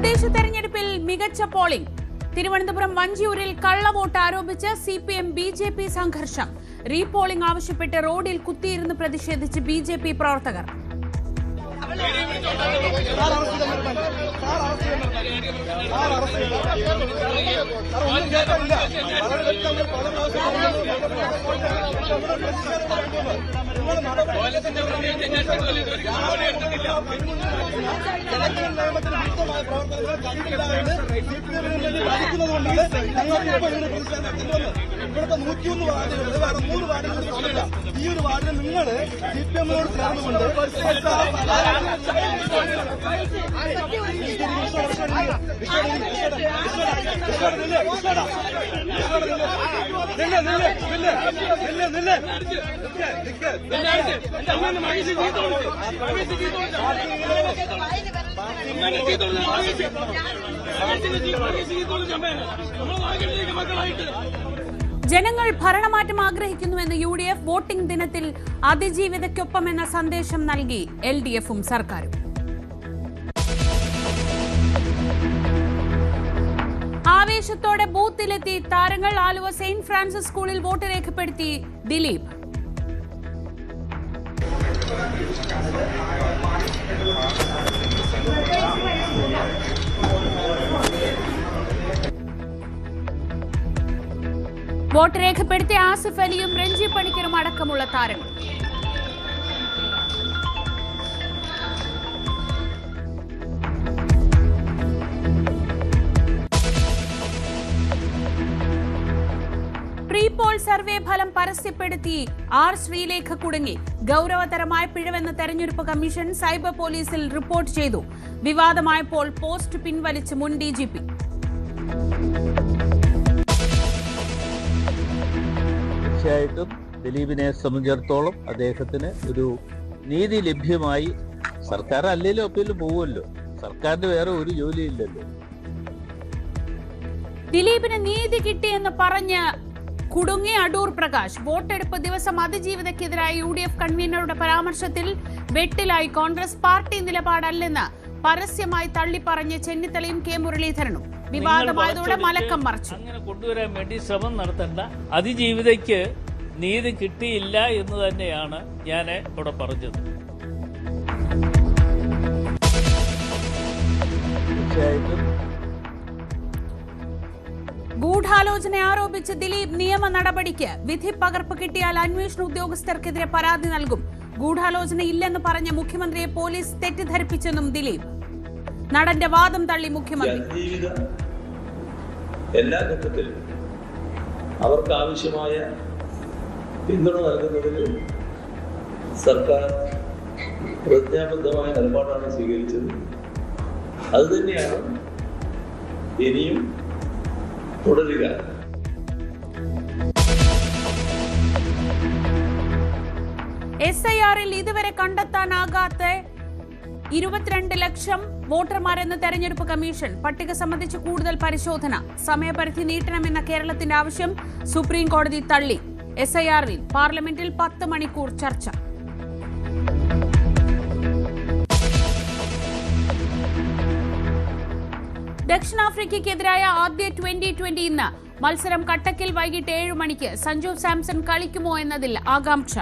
തദ്ദേശ തെരഞ്ഞെടുപ്പിൽ മികച്ച പോളിംഗ്. തിരുവനന്തപുരം വഞ്ചിയൂരിൽ കള്ളവോട്ട് ആരോപിച്ച് സിപിഎം ബിജെപി സംഘർഷം. റീപോളിംഗ് ആവശ്യപ്പെട്ട് റോഡിൽ കുത്തിയിരുന്ന് പ്രതിഷേധിച്ച് ബിജെപി പ്രവർത്തകർ. ഇവിടുത്തെ 101 വാർഡുകളിൽ 3 വാർഡുകളിൽ തോന്നില്ല. ഈ ഒരു വാർഡിൽ നിങ്ങൾ സിപിഎമ്മിനോട് ചേർന്നുകൊണ്ട് ജനങ്ങൾ ഭരണമാറ്റം ആഗ്രഹിക്കുന്നുവെന്ന് UDF വോട്ടിംഗ് ദിനത്തിൽ അതിജീവിതയ്ക്കൊപ്പമെന്ന സന്ദേശം നൽകി LDFും സർക്കാരും. ആവേശത്തോടെ ബൂത്തിലെത്തി താരങ്ങൾ. ആലുവ സെയിന്റ് ഫ്രാൻസിസ് സ്കൂളിൽ വോട്ട് രേഖപ്പെടുത്തി ദിലീപ്. വോട്ട് രേഖപ്പെടുത്തിയ ആസിഫ് അലിയും രഞ്ജി പണിക്കരും അടക്കമുള്ള താരങ്ങൾ. പ്രീപോൾ സർവേ ഫലം പരസ്യപ്പെടുത്തി ശ്രീലേഖ കുടുങ്ങി. ഗൌരവതരമായ പിഴവെന്ന് തെരഞ്ഞെടുപ്പ് കമ്മീഷൻ സൈബർ പോലീസിൽ റിപ്പോർട്ട് ചെയ്തു. വിവാദമായപ്പോൾ പോസ്റ്റ് പിൻവലിച്ച് മുൻ DGP. തീർച്ചയായിട്ടും ദിലീപിനെ സംബന്ധിച്ചിടത്തോളം അദ്ദേഹത്തിന് ഒരു നീതി ലഭ്യമായി. സർക്കാർ അല്ലെങ്കിലും അപ്പീലും പോവുമല്ലോ. സർക്കാരിന് വേറെ ഒരു ജോലിയില്ലല്ലോ. ദിലീപിന് നീതി കിട്ടിയെന്ന് പറഞ്ഞ് കുടുങ്ങി അടൂർ പ്രകാശ്. വോട്ടെടുപ്പ് ദിവസം അതിജീവിതയ്ക്കെതിരായ UDF കൺവീനറുടെ പരാമർശത്തിൽ വെട്ടിലായി കോൺഗ്രസ്. പാർട്ടി നിലപാടല്ലെന്ന് പരസ്യമായി തള്ളിപ്പറഞ്ഞ് ചെന്നിത്തലയും K മുരളീധരനും. വിവാദമായതോടെ മലക്കം മറിച്ചു. അങ്ങനെ കൊണ്ടുവരാൻ വേണ്ടി ശ്രമം നടത്തേണ്ട. അതിജീവിതയ്ക്ക് നീതി കിട്ടിയില്ല എന്ന് തന്നെയാണ് ഞാൻ ഇവിടെ പറഞ്ഞത്. ഗൂഢാലോചന ആരോപിച്ച് ദിലീപ്. നിയമ നടപടിക്ക് വിധി പകർപ്പ് കിട്ടിയാൽ അന്വേഷണ ഉദ്യോഗസ്ഥർക്കെതിരെ പരാതി നൽകും. ഗൂഢാലോചന ഇല്ലെന്ന് പറഞ്ഞ മുഖ്യമന്ത്രിയെ പോലീസ് തെറ്റിദ്ധരിപ്പിച്ചെന്നും ദിലീപ്. നടന്റെ വാദം തള്ളി മുഖ്യമന്ത്രി. എല്ലാ ഘട്ടത്തിലും അവർക്ക് ആവശ്യമായ പിന്തുണ നൽകുന്നതിൽ സർക്കാർ പ്രതിജ്ഞാബദ്ധമായ നിലപാടാണ് സ്വീകരിച്ചത്. അതുതന്നെയാണ് ഇനിയും തുടരുക. SIRൽ ഇതുവരെ കണ്ടെത്താനാകാത്ത 22 ലക്ഷം വോട്ടർമാരെന്ന് തെരഞ്ഞെടുപ്പ് കമ്മീഷൻ. പട്ടിക സംബന്ധിച്ച് കൂടുതൽ പരിശോധന. സമയപരിധി നീട്ടണമെന്ന കേരളത്തിന്റെ ആവശ്യം സുപ്രീം കോടതി തള്ളി. SIRൽ പാർലമെന്റിൽ 10 മണിക്കൂർ ചർച്ച. ദക്ഷിണാഫ്രിക്കയ്ക്കെതിരായ ആദ്യ T20 ഇന്ന്. മത്സരം കട്ടക്കിൽ വൈകിട്ട് 7 മണിക്ക്. സഞ്ജു സാംസൺ കളിക്കുമോ എന്നതിൽ ആകാംക്ഷ.